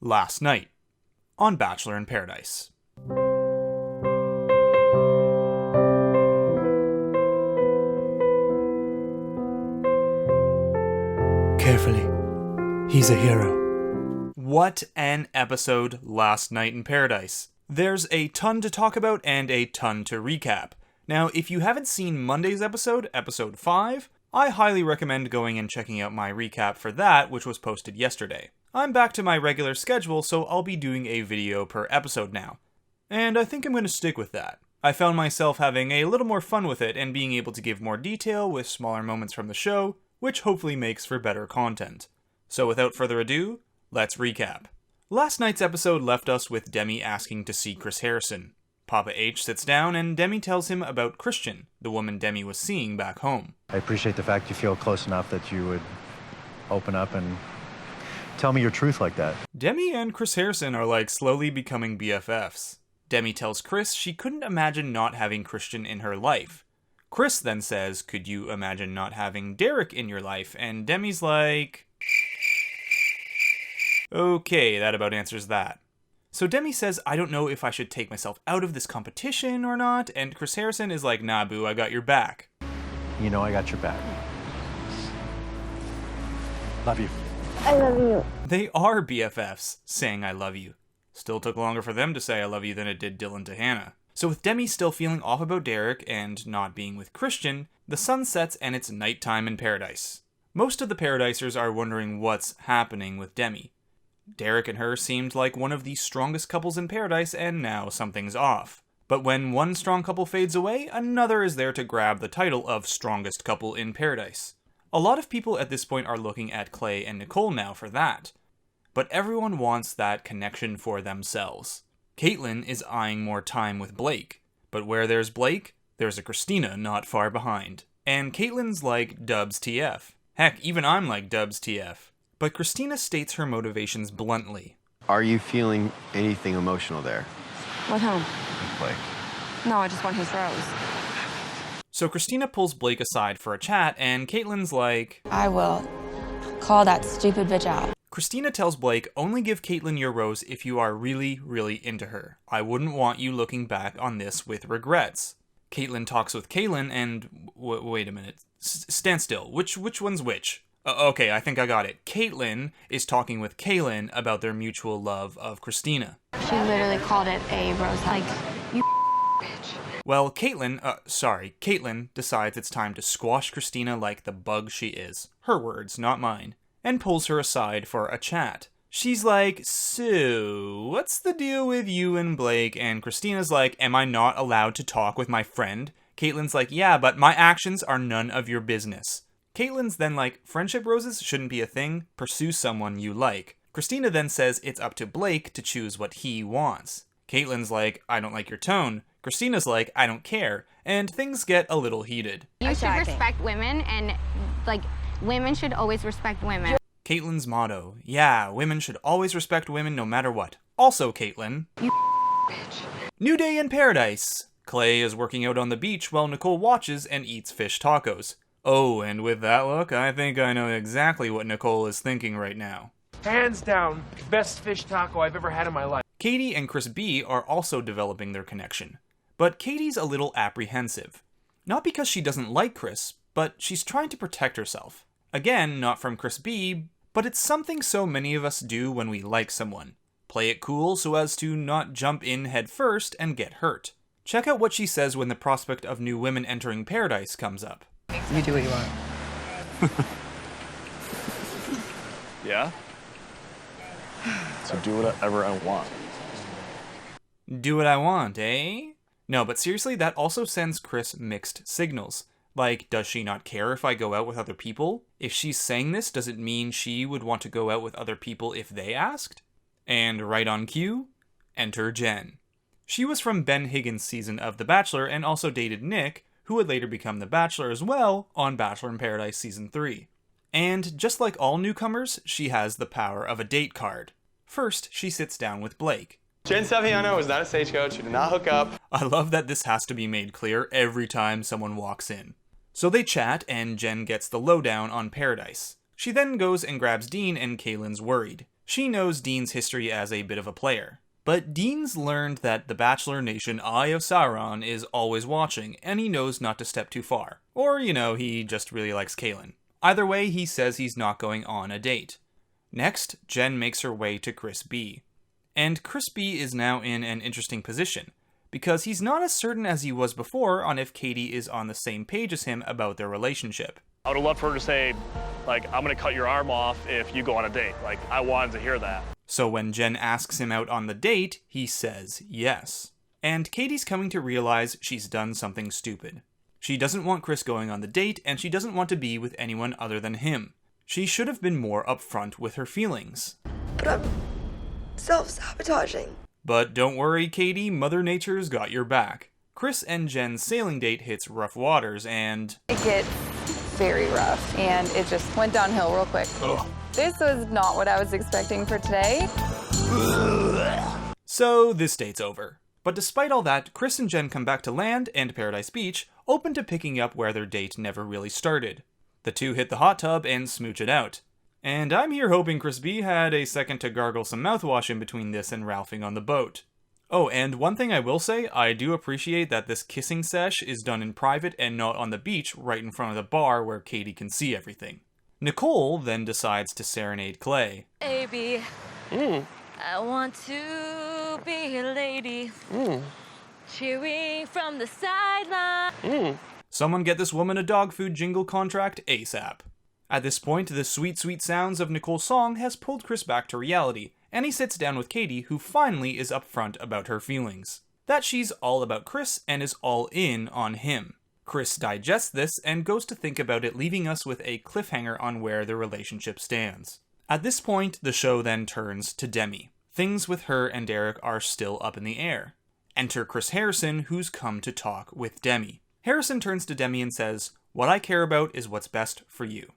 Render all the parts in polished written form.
last night on Bachelor in Paradise. Carefully. He's a hero. What an episode last night in Paradise. There's a ton to talk about and a ton to recap. Now, if you haven't seen Monday's episode, episode 5, I highly recommend going and checking out my recap for that, which was posted yesterday. I'm back to my regular schedule, so I'll be doing a video per episode now. And I think I'm going to stick with that. I found myself having a little more fun with it and being able to give more detail with smaller moments from the show, which hopefully makes for better content. So without further ado, let's recap. Last night's episode left us with Demi asking to see Chris Harrison. Papa H sits down and Demi tells him about Christian, the woman Demi was seeing back home. I appreciate the fact you feel close enough that you would open up and tell me your truth like that. Demi and Chris Harrison are like slowly becoming BFFs. Demi tells Chris she couldn't imagine not having Christian in her life. Chris then says, could you imagine not having Derek in your life? And Demi's like, okay, that about answers that. So Demi says, I don't know if I should take myself out of this competition or not, and Chris Harrison is like, nah boo, I got your back. You know I got your back. Love you. I love you. They are BFFs, saying I love you. Still took longer for them to say I love you than it did Dylan to Hannah. So with Demi still feeling off about Derek and not being with Christian, the sun sets and it's nighttime in Paradise. Most of the Paradisers are wondering what's happening with Demi. Derek and her seemed like one of the strongest couples in Paradise, and now something's off. But when one strong couple fades away, another is there to grab the title of strongest couple in Paradise. A lot of people at this point are looking at Clay and Nicole now for that. But everyone wants that connection for themselves. Caitlyn is eyeing more time with Blake. But where there's Blake, there's a Christina not far behind. And Caitlyn's like Dubs TF. Heck, even I'm like Dubs TF. But Christina states her motivations bluntly. Are you feeling anything emotional there? With whom? With Blake. No, I just want his rose. So Christina pulls Blake aside for a chat, and Caitlyn's like, I will call that stupid bitch out. Christina tells Blake, only give Caitlyn your rose if you are really, really into her. I wouldn't want you looking back on this with regrets. Caitlyn talks with Kaylin, and wait a minute. Stand still. Which one's which? Okay, I think I got it. Caitlyn is talking with Kaylin about their mutual love of Christina. She literally called it a rose. Like, you bitch. Well, Caitlyn decides it's time to squash Christina like the bug she is. Her words, not mine. And pulls her aside for a chat. She's like, so, what's the deal with you and Blake? And Christina's like, am I not allowed to talk with my friend? Caitlyn's like, yeah, but my actions are none of your business. Caitlyn's then like, friendship roses shouldn't be a thing, pursue someone you like. Christina then says it's up to Blake to choose what he wants. Caitlyn's like, I don't like your tone. Christina's like, I don't care. And things get a little heated. You should respect women, and like, women should always respect women. Caitlyn's motto, yeah, women should always respect women no matter what. Also, Caitlyn, You bitch. New day in Paradise. Clay is working out on the beach while Nicole watches and eats fish tacos. Oh, and with that look, I think I know exactly what Nicole is thinking right now. Hands down, best fish taco I've ever had in my life. Katie and Chris B are also developing their connection. But Katie's a little apprehensive. Not because she doesn't like Chris, but she's trying to protect herself. Again, not from Chris B, but it's something so many of us do when we like someone. Play it cool so as to not jump in head first and get hurt. Check out what she says when the prospect of new women entering Paradise comes up. You do what you want. Yeah? So do whatever I want. Do what I want, eh? No, but seriously, that also sends Chris mixed signals. Like, does she not care if I go out with other people? If she's saying this, does it mean she would want to go out with other people if they asked? And right on cue, enter Jen. She was from Ben Higgins' season of The Bachelor and also dated Nick, who would later become The Bachelor as well on Bachelor in Paradise Season 3. And just like all newcomers, she has the power of a date card. First, she sits down with Blake. Jen Saviano was not a stagecoach. She did not hook up. I love that this has to be made clear every time someone walks in. So they chat, and Jen gets the lowdown on Paradise. She then goes and grabs Dean, and Kaylyn's worried. She knows Dean's history as a bit of a player. But Dean's learned that the Bachelor Nation Eye of Sauron is always watching, and he knows not to step too far. Or, he just really likes Kaylin. Either way, he says he's not going on a date. Next, Jen makes her way to Chris B. And Chris B is now in an interesting position, because he's not as certain as he was before on if Katie is on the same page as him about their relationship. I would have loved for her to say, I'm gonna cut your arm off if you go on a date. I wanted to hear that. So when Jen asks him out on the date, he says yes. And Katie's coming to realize she's done something stupid. She doesn't want Chris going on the date, and she doesn't want to be with anyone other than him. She should have been more upfront with her feelings. But I'm self-sabotaging. But don't worry, Katie, Mother Nature's got your back. Chris and Jen's sailing date hits rough waters, and it gets very rough, and it just went downhill real quick. Ugh. This was not what I was expecting for today. So this date's over. But despite all that, Chris and Jen come back to land and Paradise Beach, open to picking up where their date never really started. The two hit the hot tub and smooch it out. And I'm here hoping Chris B had a second to gargle some mouthwash in between this and Ralphing on the boat. Oh, and one thing I will say, I do appreciate that this kissing sesh is done in private and not on the beach right in front of the bar where Katie can see everything. Nicole then decides to serenade Clay. Baby, I want to be a lady, cheering from the sideline. Someone get this woman a dog food jingle contract ASAP. At this point, the sweet, sweet sounds of Nicole's song has pulled Chris back to reality, and he sits down with Katie, who finally is upfront about her feelings. That she's all about Chris and is all in on him. Chris digests this and goes to think about it, leaving us with a cliffhanger on where the relationship stands. At this point, the show then turns to Demi. Things with her and Derek are still up in the air. Enter Chris Harrison, who's come to talk with Demi. Harrison turns to Demi and says, "What I care about is what's best for you.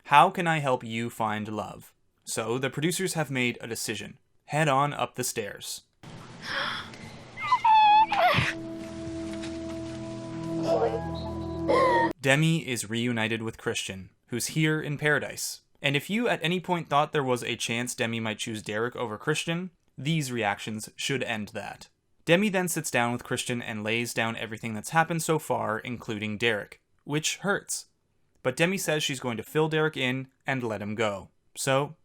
How can I help you find love?" So the producers have made a decision. Head on up the stairs. Demi is reunited with Christian, who's here in Paradise. And if you at any point thought there was a chance Demi might choose Derek over Christian, these reactions should end that. Demi then sits down with Christian and lays down everything that's happened so far, including Derek, which hurts. But Demi says she's going to fill Derek in and let him go. So,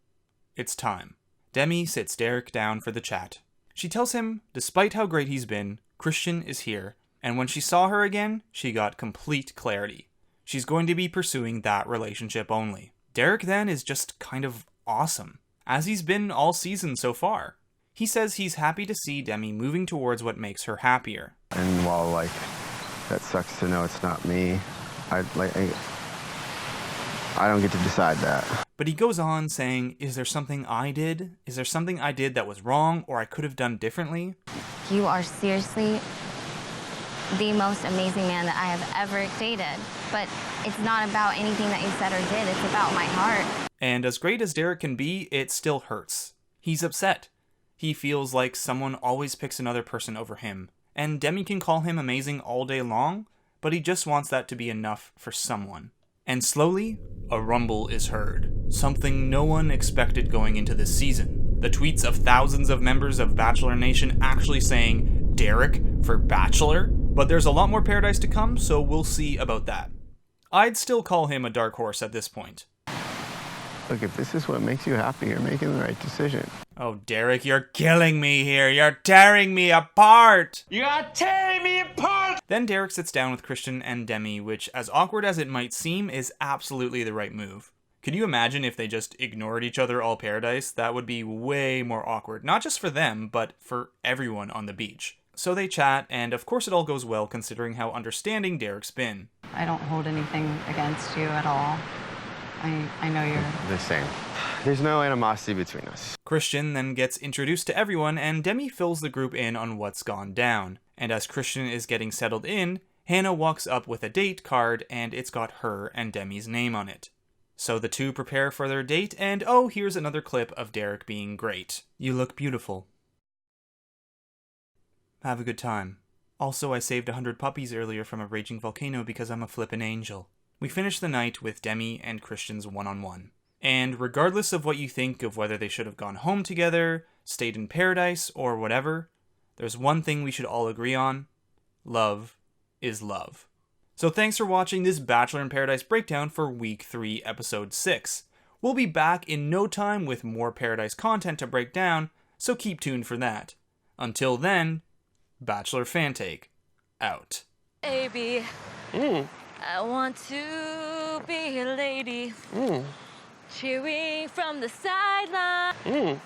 it's time. Demi sits Derek down for the chat. She tells him, despite how great he's been, Christian is here, and when she saw her again, she got complete clarity. She's going to be pursuing that relationship only. Derek then is just kind of awesome, as he's been all season so far. He says he's happy to see Demi moving towards what makes her happier. And while, that sucks to know it's not me, I don't get to decide that. But he goes on saying, is there something I did? Is there something I did that was wrong or I could have done differently? You are seriously the most amazing man that I have ever dated. But it's not about anything that you said or did. It's about my heart. And as great as Derek can be, it still hurts. He's upset. He feels like someone always picks another person over him. And Demi can call him amazing all day long, but he just wants that to be enough for someone. And slowly, a rumble is heard. Something no one expected going into this season. The tweets of thousands of members of Bachelor Nation actually saying, Derek for Bachelor? But there's a lot more Paradise to come, so we'll see about that. I'd still call him a dark horse at this point. Look, if this is what makes you happy, you're making the right decision. Oh, Derek, you're killing me here. You're tearing me apart. You are tearing me apart! Then Derek sits down with Christian and Demi, which, as awkward as it might seem, is absolutely the right move. Could you imagine if they just ignored each other all Paradise? That would be way more awkward. Not just for them, but for everyone on the beach. So they chat, and of course it all goes well considering how understanding Derek's been. I don't hold anything against you at all. I know you're the same. There's no animosity between us. Christian then gets introduced to everyone, and Demi fills the group in on what's gone down. And as Christian is getting settled in, Hannah walks up with a date card, and it's got her and Demi's name on it. So the two prepare for their date, and oh, here's another clip of Derek being great. You look beautiful. Have a good time. Also, I saved 100 puppies earlier from a raging volcano because I'm a flippin' angel. We finish the night with Demi and Christian's one-on-one. And regardless of what you think of whether they should have gone home together, stayed in paradise, or whatever, there's one thing we should all agree on. Love is love. So thanks for watching this Bachelor in Paradise breakdown for Week 3, Episode 6. We'll be back in no time with more Paradise content to break down, so keep tuned for that. Until then, Bachelor Fantake, out. Baby, I want to be a lady. Cheering from the sideline.